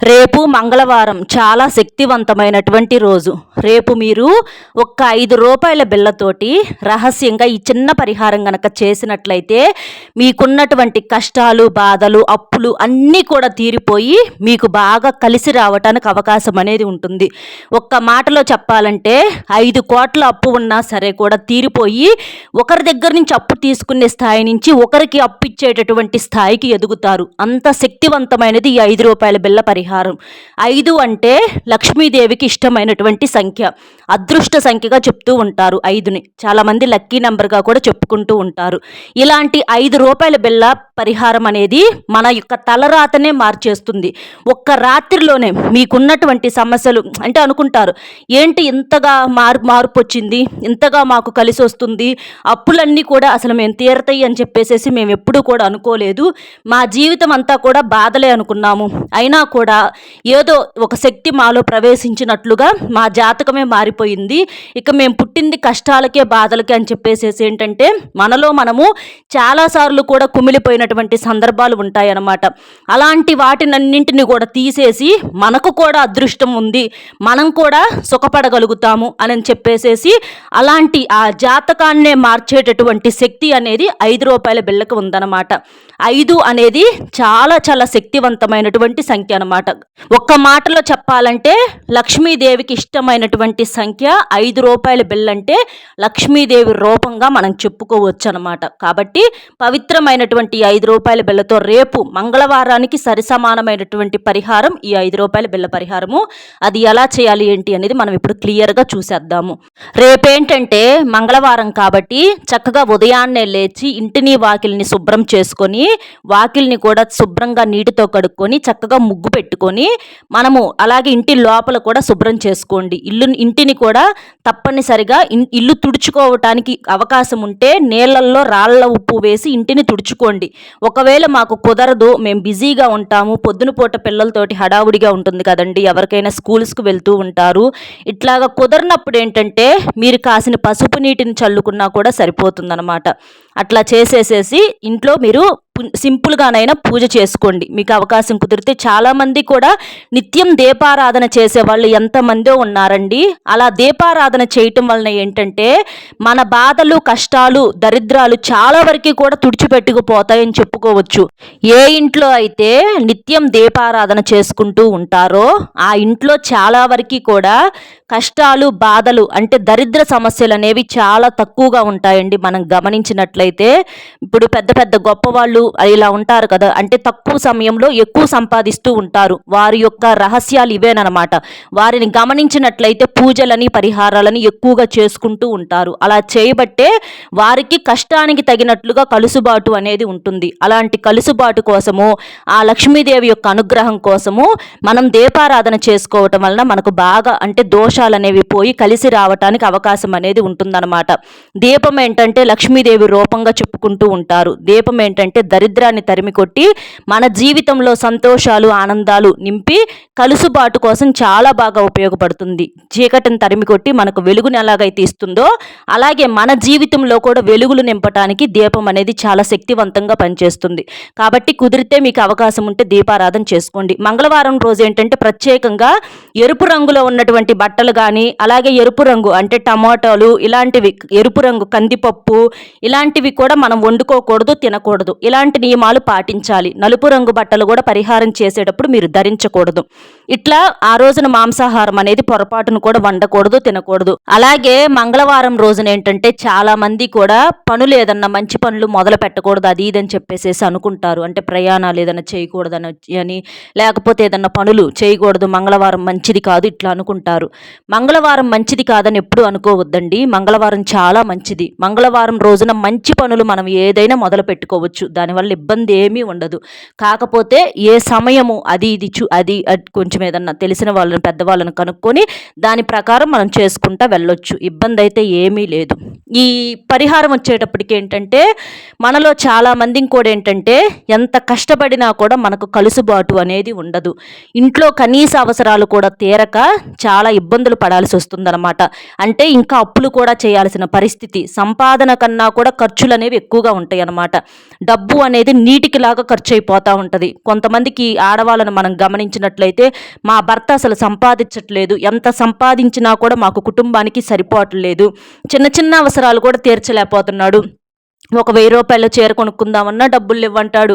రేపు మంగళవారం చాలా శక్తివంతమైనటువంటి రోజు. రేపు మీరు ఒక్క రూ. 5 బిళ్ళతోటి రహస్యంగా ఈ చిన్న పరిహారం గనక చేసినట్లయితే మీకున్నటువంటి కష్టాలు, బాధలు, అప్పులు అన్నీ కూడా తీరిపోయి మీకు బాగా కలిసి రావటానికి అవకాశం అనేది ఉంటుంది. ఒక్క మాటలో చెప్పాలంటే 5 కోట్ల అప్పు ఉన్నా సరే కూడా తీరిపోయి ఒకరి దగ్గర నుంచి అప్పు తీసుకునే స్థాయి నుంచి ఒకరికి అప్పు ఇచ్చేటటువంటి స్థాయికి ఎదుగుతారు. అంత శక్తివంతమైనది ఈ రూ. 5 బిళ్ళ పరిహారం. 5 అంటే లక్ష్మీదేవికి ఇష్టమైనటువంటి సంఖ్య, అదృష్ట సంఖ్యగా చెప్తూ ఉంటారు 5ని. చాలామంది లక్కీ నెంబర్గా కూడా చెప్పుకుంటూ ఉంటారు. ఇలాంటి రూ. 5 బిళ్ళ పరిహారం అనేది మన యొక్క తలరాతనే మార్చేస్తుంది. ఒక్క రాత్రిలోనే మీకున్నటువంటి సమస్యలు అంటే అనుకుంటారు, ఏంటి ఇంతగా మార్పు వచ్చింది, ఇంతగా మాకు కలిసి వస్తుంది, అప్పులన్నీ కూడా అసలు మేము తీరతాయి అని చెప్పేసి మేము ఎప్పుడూ కూడా అనుకోలేదు, మా జీవితం అంతా కూడా బాధలే అనుకున్నాము, అయినా కూడా ఏదో ఒక శక్తి మాలో ప్రవేశించినట్లుగా మా జాతకమే మారిపోయింది, ఇక మేము పుట్టింది కష్టాలకే బాధలకే అని చెప్పేసి ఏంటంటే మనలో మనము చాలాసార్లు కూడా కుమిలిపోయినటువంటి సందర్భాలు ఉంటాయన్నమాట. అలాంటి వాటినన్నింటినీ కూడా తీసేసి మనకు కూడా అదృష్టం ఉంది, మనం కూడా సుఖపడగలుగుతాము అని చెప్పేసేసి అలాంటి ఆ జాతకాన్నే మార్చేటటువంటి శక్తి అనేది రూ. 5 బిళ్ళకు ఉందన్నమాట. 5 అనేది చాలా చాలా శక్తివంతమైనటువంటి సంఖ్య అన్నమాట. ఒక్క మాటలో చెప్పాలంటే లక్ష్మీదేవికి ఇష్టమైనటువంటి సంఖ్య. రూ. 5 బిళ్ళ అంటే లక్ష్మీదేవి రూపంగా మనం చెప్పుకోవచ్చు అనమాట. కాబట్టి పవిత్రమైనటువంటి రూ. 5 బిళ్ళతో రేపు మంగళవారానికి సరిసమానమైనటువంటి పరిహారం ఈ రూ. 5 బిళ్ళ పరిహారము. అది ఎలా చేయాలి ఏంటి అనేది మనం ఇప్పుడు క్లియర్గా చూసేద్దాము. రేపేంటంటే మంగళవారం కాబట్టి చక్కగా ఉదయాన్నే లేచి ఇంటిని వాకిల్ని శుభ్రం చేసుకొని, వాకిల్ని కూడా శుభ్రంగా నీటితో కడుక్కొని చక్కగా ముగ్గు పెట్టుకొని మనము అలాగే ఇంటి లోపల కూడా శుభ్రం చేసుకోండి. ఇంటిని కూడా తప్పనిసరిగా ఇల్లు తుడుచుకోవటానికి అవకాశం ఉంటే నీళ్ళల్లో రాళ్ళ ఉప్పు వేసి ఇంటిని తుడుచుకోండి. ఒకవేళ మాకు కుదరదు, మేము బిజీగా ఉంటాము, పొద్దున పూట పిల్లలతోటి హడావుడిగా ఉంటుంది కదండి, ఎవరికైనా స్కూల్స్కి వెళ్తూ ఉంటారు, ఇట్లాగా కుదరినప్పుడు ఏంటంటే మీరు కాసిన పసుపు నీటిని చల్లుకున్నా కూడా సరిపోతుందన్నమాట. అట్లా చేసేసేసి ఇంట్లో మీరు సింపుల్గానైనా పూజ చేసుకోండి. మీకు అవకాశం కుదిరితే చాలామంది కూడా నిత్యం దీపారాధన చేసేవాళ్ళు ఎంతమందో ఉన్నారండి. అలా దీపారాధన చేయటం వలన ఏంటంటే మన బాధలు, కష్టాలు, దరిద్రాలు చాలా వరకు కూడా తుడిచిపెట్టుకుపోతాయని చెప్పుకోవచ్చు. ఏ ఇంట్లో అయితే నిత్యం దీపారాధన చేసుకుంటూ ఉంటారో ఆ ఇంట్లో చాలా వరకు కూడా కష్టాలు, బాధలు అంటే దరిద్ర సమస్యలు అనేవి చాలా తక్కువగా ఉంటాయండి. మనం గమనించినట్లయితే ఇప్పుడు పెద్ద పెద్ద గొప్ప వాళ్ళు ఇలా ఉంటారు కదా, అంటే తక్కువ సమయంలో ఎక్కువ సంపాదిస్తూ ఉంటారు. వారి యొక్క రహస్యాలు ఇవేనమాట. వారిని గమనించినట్లయితే పూజలని, పరిహారాలని ఎక్కువగా చేసుకుంటూ ఉంటారు. అలా చేయబట్టే వారికి కష్టానికి తగినట్లుగా కలుసుబాటు అనేది ఉంటుంది. అలాంటి కలుసుబాటు కోసము, ఆ లక్ష్మీదేవి యొక్క అనుగ్రహం కోసము మనం దీపారాధన చేసుకోవటం వలన మనకు బాగా అంటే దోషాలు అనేవి పోయి కలిసి రావటానికి అవకాశం అనేది ఉంటుందన్నమాట. దీపం ఏంటంటే లక్ష్మీదేవి రూపంగా చెప్పుకుంటూ ఉంటారు. దీపం ఏంటంటే దరిద్రాన్ని తరిమికొట్టి మన జీవితంలో సంతోషాలు, ఆనందాలు నింపి కలుసుబాటు కోసం చాలా బాగా ఉపయోగపడుతుంది. చీకటిని తరిమికొట్టి మనకు వెలుగుని ఎలాగైతే ఇస్తుందో అలాగే మన జీవితంలో కూడా వెలుగులు నింపటానికి దీపం అనేది చాలా శక్తివంతంగా పనిచేస్తుంది. కాబట్టి కుదిరితే మీకు అవకాశం ఉంటే దీపారాధన చేసుకోండి. మంగళవారం రోజు ఏంటంటే ప్రత్యేకంగా ఎరుపు రంగులో ఉన్నటువంటి బట్టలు కానీ, అలాగే ఎరుపు రంగు అంటే టమాటాలు ఇలాంటివి, ఎరుపు రంగు కందిపప్పు ఇలాంటివి కూడా మనం వండుకోకూడదు, తినకూడదు. ఇలాంటి నియమాలు పాటించాలి. నలుపు రంగు బట్టలు కూడా పరిహారం చేసేటప్పుడు మీరు ధరించకూడదు. ఇట్లా ఆ రోజున మాంసాహారం అనేది పొరపాటును కూడా వండకూడదు, తినకూడదు. అలాగే మంగళవారం రోజున ఏంటంటే చాలా మంది కూడా పనులు ఏదన్నా మంచి పనులు మొదలు పెట్టకూడదు అది ఇదని చెప్పేసి అనుకుంటారు. అంటే ప్రయాణాలు ఏదైనా చేయకూడదని అని, లేకపోతే ఏదన్నా పనులు చేయకూడదు, మంగళవారం మంచిది కాదు ఇట్లా అనుకుంటారు. మంగళవారం మంచిది కాదని ఎప్పుడు అనుకోవద్దండి. మంగళవారం చాలా మంచిది. మంగళవారం రోజున మంచి పనులు మనం ఏదైనా మొదలు పెట్టుకోవచ్చు. దానివల్ల ఇబ్బంది ఏమీ ఉండదు. కాకపోతే ఏ సమయము అది కొంచెం ఏదన్నా తెలిసిన వాళ్ళని, పెద్దవాళ్ళని కనుక్కొని దాని ప్రకారం మనం చేసుకుంటా వెళ్ళొచ్చు. ఇబ్బంది అయితే ఏమీ లేదు. ఈ పరిహారం వచ్చేటప్పటికి ఏంటంటే మనలో చాలా మందికి కూడా ఏంటంటే ఎంత కష్టపడినా కూడా మనకు కలుసుబాటు అనేది ఉండదు. ఇంట్లో కనీస అవసరాలు కూడా తీరక చాలా ఇబ్బందులు ఇబ్బందులు పడాల్సి వస్తుందన్నమాట. అంటే ఇంకా అప్పులు కూడా చేయాల్సిన పరిస్థితి, సంపాదన కన్నా కూడా ఖర్చులు అనేవి ఎక్కువగా ఉంటాయి అన్నమాట. డబ్బు అనేది నీటికిలాగా ఖర్చు అయిపోతూ ఉంటుంది. కొంతమందికి ఆడవాళ్ళను మనం గమనించినట్లయితే, మా భర్త అసలు సంపాదించట్లేదు, ఎంత సంపాదించినా కూడా మాకు కుటుంబానికి సరిపోవట్లేదు, చిన్న చిన్న అవసరాలు కూడా తీర్చలేకపోతున్నాడు, ఒక 1000 రూపాయల చీర కొనుక్కుందామన్నా డబ్బులు ఇవ్వంటాడు,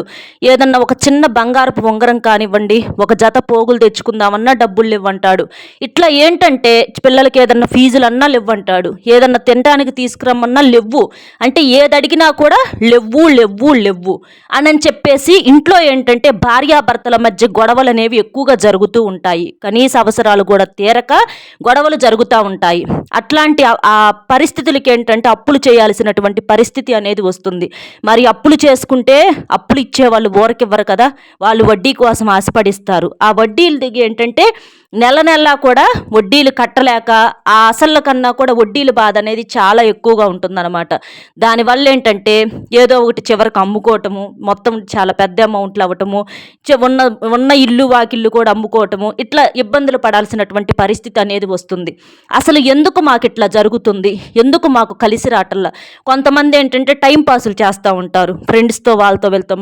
ఏదన్నా ఒక చిన్న బంగారపు ఉంగరం కానివ్వండి, ఒక జత పోగులు తెచ్చుకుందామన్నా డబ్బులు ఇవ్వంటాడు. ఇట్లా ఏంటంటే పిల్లలకి ఏదన్నా ఫీజులన్నా ఇవ్వంటాడు, ఏదన్నా తినడానికి తీసుకురమ్మన్నా లెవ్వు, అంటే ఏది అడిగినా కూడా లెవ్వు లెవ్వు లెవ్వు అని చెప్పేసి ఇంట్లో ఏంటంటే భార్యాభర్తల మధ్య గొడవలు అనేవి ఎక్కువగా జరుగుతూ ఉంటాయి. కనీస అవసరాలు కూడా తీరక గొడవలు జరుగుతూ ఉంటాయి. అట్లాంటి ఆ పరిస్థితులకి ఏంటంటే అప్పులు చేయాల్సినటువంటి పరిస్థితి అనేది వస్తుంది. మరి అప్పులు చేసుకుంటే అప్పులు ఇచ్చేవాళ్ళు ఊరకివ్వరు కదా, వాళ్ళు వడ్డీ కోసం ఆశపడిస్తారు. ఆ వడ్డీలు దిగి ఏంటంటే నెల నెలా కూడా వడ్డీలు కట్టలేక ఆ అసళ్ళ కన్నా కూడా వడ్డీల బాధ అనేది చాలా ఎక్కువగా ఉంటుందన్నమాట. దానివల్ల ఏంటంటే ఏదో ఒకటి చివరికి అమ్ముకోవటము, మొత్తం చాలా పెద్ద అమౌంట్లు అవ్వటము, ఉన్న ఉన్న ఇల్లు వాకిళ్ళు కూడా అమ్ముకోవటము, ఇట్లా ఇబ్బందులు పడాల్సినటువంటి పరిస్థితి అనేది వస్తుంది. అసలు ఎందుకు మాకు ఇట్లా జరుగుతుంది, ఎందుకు మాకు కలిసి రావట్లా? కొంతమంది ఏంటంటే టైం పాసులు చేస్తూ ఉంటారు, ఫ్రెండ్స్తో వాళ్ళతో వీళ్ళతో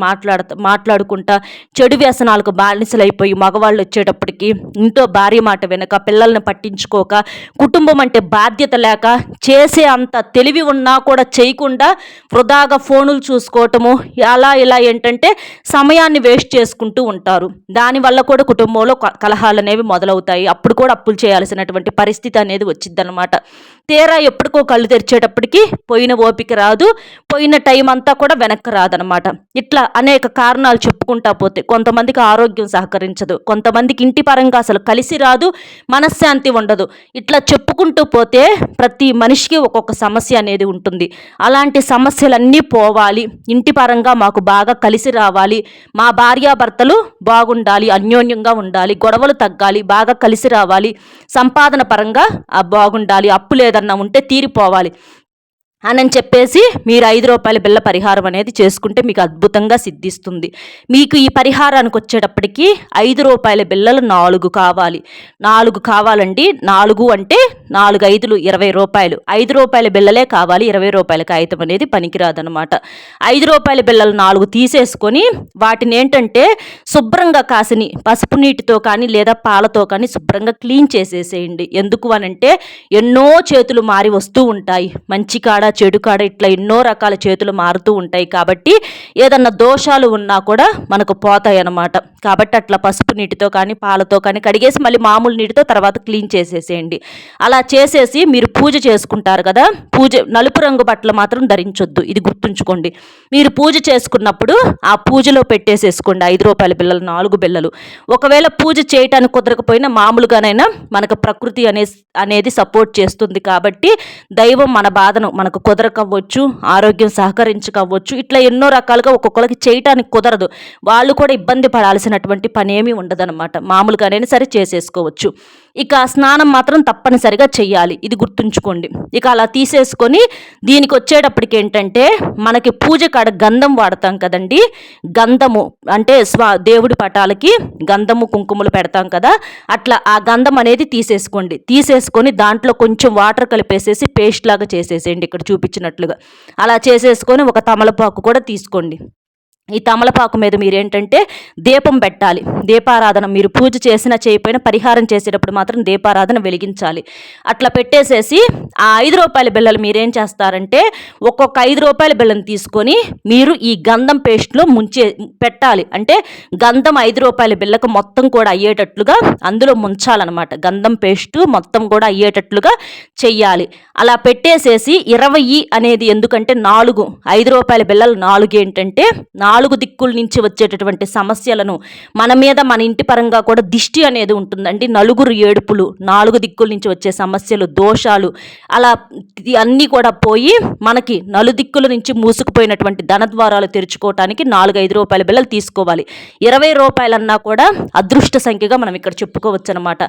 మాట్లాడుకుంటా చెడు వ్యసనాలకు బానిసలు అయిపోయి మగవాళ్ళు వచ్చేటప్పటికి ఇంట్లో భార్య మాట వెనక, పిల్లల్ని పట్టించుకోక, కుటుంబం అంటే బాధ్యత లేక, చేసే అంత తెలివి ఉన్నా కూడా చేయకుండా వృధాగా ఫోనులు చూసుకోవటము, అలా ఇలా ఏంటంటే సమయాన్ని వేస్ట్ చేసుకుంటూ ఉంటారు. దానివల్ల కూడా కుటుంబంలో కలహాలు అనేవి మొదలవుతాయి. అప్పుడు కూడా అప్పులు చేయాల్సినటువంటి పరిస్థితి అనేది వచ్చిందనమాట. తీరా ఎప్పటికో కళ్ళు తెరిచేటప్పటికి పోయిన ఓపిక రాదు, పోయిన టైం అంతా కూడా వెనక్కి రాదనమాట. ఇట్లా అనేక కారణాలు చెప్పుకుంటా పోతే కొంతమందికి ఆరోగ్యం సహకరించదు, కొంతమందికి ఇంటి పరంగా అసలు కలిసి రాదు, మనశ్శాంతి ఉండదు. ఇట్లా చెప్పుకుంటూ పోతే ప్రతి మనిషికి ఒక్కొక్క సమస్య అనేది ఉంటుంది. అలాంటి సమస్యలన్నీ పోవాలి, ఇంటి పరంగా మాకు బాగా కలిసి రావాలి, మా భార్యాభర్తలు బాగుండాలి, అన్యోన్యంగా ఉండాలి, గొడవలు తగ్గాలి, బాగా కలిసి రావాలి, సంపాదన పరంగా బాగుండాలి, అప్పు లేదన్నా ఉంటే తీరిపోవాలి అని చెప్పేసి మీరు 5 రూపాయల బిళ్ళ పరిహారం అనేది చేసుకుంటే మీకు అద్భుతంగా సిద్ధిస్తుంది. మీకు ఈ పరిహారానికి వచ్చేటప్పటికి 5 రూపాయల బిళ్ళలు 4 కావాలి. 4 కావాలండి. 4 అంటే 4 5లు 20 రూపాయలు. 5 రూపాయల బిళ్ళలే కావాలి, 20 రూపాయల కాగితం అనేది పనికిరాదనమాట. 5 రూపాయల బిళ్ళలు 4 తీసేసుకొని వాటిని ఏంటంటే శుభ్రంగా కాసిని పసుపు నీటితో కానీ లేదా పాలతో కానీ శుభ్రంగా క్లీన్ చేసేసేయండి. ఎందుకు అనంటే ఎన్నో చేతులు మారి వస్తూ ఉంటాయి, మంచి కాడ చెడు కాడ ఇట్లా ఎన్నో రకాల చేతులు మారుతూ ఉంటాయి. కాబట్టి ఏదన్నా దోషాలు ఉన్నా కూడా మనకు పోతాయి అన్నమాట. కాబట్టి అట్లా పసుపు నీటితో కానీ పాలతో కానీ కడిగేసి మళ్ళీ మామూలు నీటితో తర్వాత క్లీన్ చేసేసేయండి. అలా చేసేసి మీరు పూజ చేసుకుంటారు కదా, నలుపు రంగు బట్టలు మాత్రం ధరించొద్దు, ఇది గుర్తుంచుకోండి. మీరు పూజ చేసుకున్నప్పుడు ఆ పూజలో పెట్టేసేసుకోండి 5 రూపాయల బిళ్ళలు 4 బిళ్ళలు. ఒకవేళ పూజ చేయటానికి కుదరకపోయినా మామూలుగానైనా మనకు ప్రకృతి అనేది సపోర్ట్ చేస్తుంది. కాబట్టి దైవం మన బాధను మనకు కుదరకవచ్చు, ఆరోగ్యం సహకరించకవచ్చు, ఇట్లా ఎన్నో రకాలుగా ఒక్కొక్కరికి చేయటానికి కుదరదు, వాళ్ళు కూడా ఇబ్బంది పడాల్సినటువంటి పని ఏమీ ఉండదన్నమాట. మామూలుగానైనా సరే చేసేసుకోవచ్చు. ఇక స్నానం మాత్రం తప్పనిసరిగా చెయ్యాలి, ఇది గుర్తుంచుకోండి. ఇక అలా తీసేసుకొని దీనికి వచ్చేటప్పటికి ఏంటంటే మనకి పూజ కాడ గంధం వాడతాం కదండి, గంధము అంటే దేవుడి పటాలకి గంధము కుంకుమలు పెడతాం కదా, అట్లా ఆ గంధం అనేది తీసేసుకొని దాంట్లో కొంచెం వాటర్ కలిపేసేసి పేస్ట్ లాగా చేసేసేయండి ఇక్కడ చూపించినట్లుగా. అలా చేసేసుకొని ఒక తమలపాకు కూడా తీసుకోండి. ఈ తమలపాకు మీద మీరేంటంటే దీపం పెట్టాలి, దీపారాధన. మీరు పూజ చేసినా చేయకపోయినా పరిహారం చేసేటప్పుడు మాత్రం దీపారాధన వెలిగించాలి. అట్లా పెట్టేసేసి ఆ 5 రూపాయల బిళ్ళలు మీరేం చేస్తారంటే ఒక్కొక్క 5 రూపాయల బిళ్ళను తీసుకొని మీరు ఈ గంధం పేస్ట్లో పెట్టాలి. అంటే గంధం 5 రూపాయల బిళ్ళకు మొత్తం కూడా అయ్యేటట్లుగా అందులో ముంచాలన్నమాట. గంధం పేస్టు మొత్తం కూడా అయ్యేటట్లుగా చెయ్యాలి. అలా పెట్టేసేసి 20 అనేది ఎందుకంటే 4 5 రూపాయల బిళ్ళలు 4 ఏంటంటే 4 దిక్కుల నుంచి వచ్చేటటువంటి సమస్యలను మన మీద మన ఇంటి పరంగా కూడా దిష్టి అనేది ఉంటుందండి. నలుగురు ఏడుపులు, 4 దిక్కుల నుంచి వచ్చే సమస్యలు, దోషాలు, అలా అన్నీ కూడా పోయి మనకి నలుదిక్కుల నుంచి మూసుకుపోయినటువంటి ధనద్వారాలు తెరుచుకోవటానికి 4-5 రూపాయల బిళ్ళలు తీసుకోవాలి. 20 రూపాయలన్నా కూడా అదృష్ట సంఖ్యగా మనం ఇక్కడ చెప్పుకోవచ్చు అనమాట.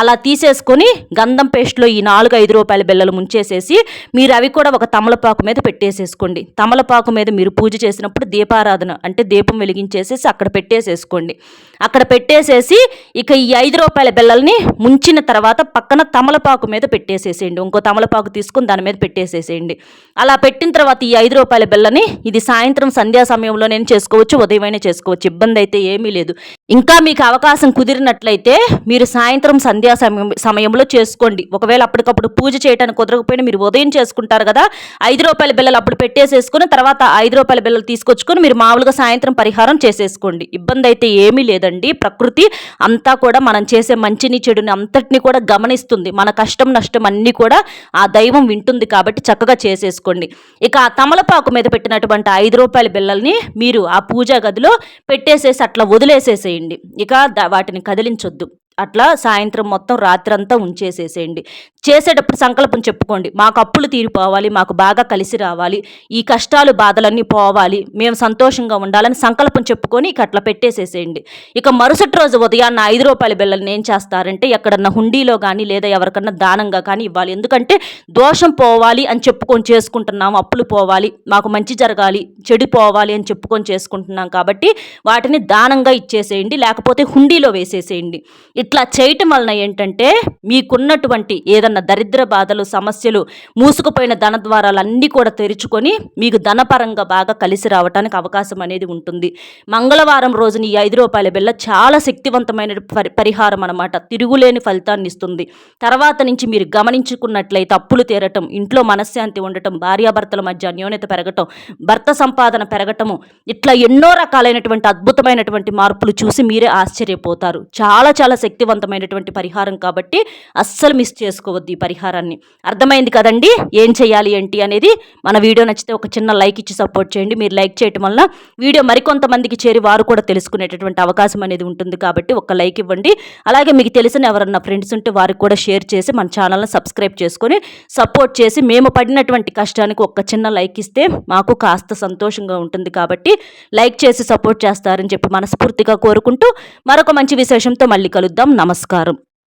అలా తీసేసుకొని గంధం పేస్ట్లో ఈ 4-5 రూపాయల బిళ్ళలు ముంచేసేసి మీరు అవి కూడా ఒక తమలపాకు మీద పెట్టేసేసుకోండి. తమలపాకు మీద మీరు పూజ చేసినప్పుడు దీపారాధన అంటే దీపం వెలిగించేసేసి అక్కడ పెట్టేసేసుకోండి. అక్కడ పెట్టేసేసి ఇక ఈ 5 రూపాయల బిళ్ళల్ని ముంచిన తర్వాత పక్కన తమలపాకు మీద పెట్టేసేసేయండి. ఇంకో తమలపాకు తీసుకుని దాని మీద పెట్టేసేసేయండి. అలా పెట్టిన తర్వాత ఈ 5 రూపాయల బిళ్ళని ఇది సాయంత్రం సంధ్యా సమయంలో నేను చేసుకోవచ్చు, ఉదయమైనా చేసుకోవచ్చు, ఇబ్బంది అయితే ఏమీ లేదు. ఇంకా మీకు అవకాశం కుదిరినట్లయితే మీరు సాయంత్రం సంధ్యా సమయంలో చేసుకోండి. ఒకవేళ అప్పటికప్పుడు పూజ చేయడానికి కుదరకపోయినా మీరు ఉదయం చేసుకుంటారు కదా, 5 రూపాయల బిళ్ళలు అప్పుడు పెట్టేసేసుకుని తర్వాత 5 రూపాయల బిళ్ళలు తీసుకొచ్చుకొని మీరు మామూలుగా సాయంత్రం పరిహారం చేసేసుకోండి. ఇబ్బంది అయితే ఏమీ లేదండి. ప్రకృతి అంతా కూడా మనం చేసే మంచిని చెడుని అంతటిని కూడా గమనిస్తుంది. మన కష్టం నష్టం అన్నీ కూడా ఆ దైవం వింటుంది కాబట్టి చక్కగా చేసేసుకోండి. ఇక ఆ తమలపాకు మీద పెట్టినటువంటి 5 రూపాయల బిళ్ళల్ని మీరు ఆ పూజా గదిలో పెట్టేసేసి అట్లా వదిలేసేసేయండి. ఇక వాటిని కదిలించొద్దు. అట్లా సాయంత్రం మొత్తం రాత్రంతా ఉంచేసేసేయండి. చేసేటప్పుడు సంకల్పం చెప్పుకోండి, మాకు అప్పులు తీరిపోవాలి, మాకు బాగా కలిసి రావాలి, ఈ కష్టాలు బాధలన్నీ పోవాలి, మేము సంతోషంగా ఉండాలని సంకల్పం చెప్పుకొని ఇక అట్లా పెట్టేసేసేయండి. ఇక మరుసటి రోజు ఉదయాన్న 5 రూపాయల బిళ్ళని ఏం చేస్తారంటే ఎక్కడన్నా హుండీలో కానీ లేదా ఎవరికన్నా దానంగా కానీ ఇవ్వాలి. ఎందుకంటే దోషం పోవాలి అని చెప్పుకొని చేసుకుంటున్నాము, అప్పులు పోవాలి, మాకు మంచి జరగాలి, చెడు పోవాలి అని చెప్పుకొని చేసుకుంటున్నాం కాబట్టి వాటిని దానంగా ఇచ్చేసేయండి, లేకపోతే హుండీలో వేసేసేయండి. ఇట్లా చేయటం వలన ఏంటంటే మీకున్నటువంటి ఏదన్నా దరిద్ర బాధలు సమస్యలు మూసుకుపోయిన ధన ద్వారాలు అన్నీ కూడా తెరుచుకొని మీకు ధనపరంగా బాగా కలిసి రావడానికి అవకాశం అనేది ఉంటుంది. మంగళవారం రోజున ఈ 5 రూపాయల బిళ్ళ చాలా శక్తివంతమైన పరిహారం అన్నమాట. తిరుగులేని ఫలితాన్ని ఇస్తుంది. తర్వాత నుంచి మీరు గమనించుకున్నట్లయితే అప్పులు తీరటం, ఇంట్లో మనశ్శాంతి ఉండటం, భార్యాభర్తల మధ్య అన్యోన్యత పెరగటం, భర్త సంపాదన పెరగటము, ఇట్లా ఎన్నో రకాలైనటువంటి అద్భుతమైనటువంటి మార్పులు చూసి మీరే ఆశ్చర్యపోతారు. చాలా చాలా శక్తివంతమైనటువంటి పరిహారం కాబట్టి అస్సలు మిస్ చేసుకోవద్దు ఈ పరిహారాన్ని. అర్థమైంది కదండి ఏం చేయాలి ఏంటి అనేది. మన వీడియో నచ్చితే ఒక చిన్న లైక్ ఇచ్చి సపోర్ట్ చేయండి. మీరు లైక్ చేయటం వల్ల వీడియో మరికొంతమందికి చేరి వారు కూడా తెలుసుకునేటటువంటి అవకాశం అనేది ఉంటుంది కాబట్టి ఒక లైక్ ఇవ్వండి. అలాగే మీకు తెలిసిన ఎవరన్నా ఫ్రెండ్స్ ఉంటే వారికి కూడా షేర్ చేసి మన ఛానల్ని సబ్స్క్రైబ్ చేసుకొని సపోర్ట్ చేసి మేము పడినటువంటి కష్టానికి ఒక చిన్న లైక్ ఇస్తే మాకు కాస్త సంతోషంగా ఉంటుంది కాబట్టి లైక్ చేసి సపోర్ట్ చేస్తారని చెప్పి మనస్ఫూర్తిగా కోరుకుంటూ మరొక మంచి విశేషంతో మళ్ళీ కలుద్దాం. నమస్కారం.